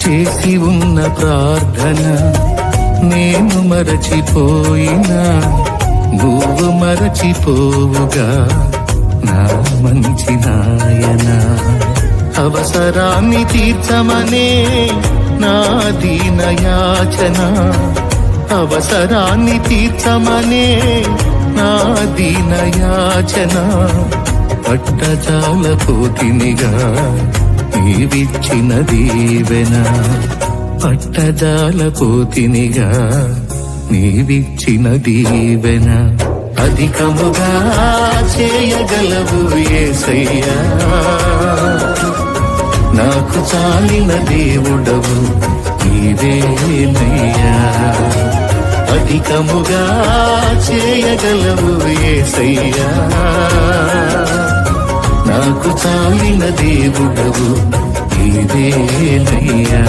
చేసి ఉన్న ప్రార్థన నేను మరచిపోయినా నువ్వు మరచిపోవుగా నా మంచి నాయన. అవసరాన్ని తీర్చమనే నా దీన యాచన, అవసరాన్ని తీర్చమనే నా దీన యాచన. పట్టజాలపోతినిగా నీవిచ్చిన దీవెన, పట్టజాలపోతినిగా నీవిచ్చిన దీవెన. అధికముగా చేయగలవు యేసయ్యా, నాకు చాలిన దేవుడవు నీవేనయ్యా. అధికముగా చేయగలవు యేసయ్యా, నాకు చాలిన దేవుడవు నీవేనయ్యా.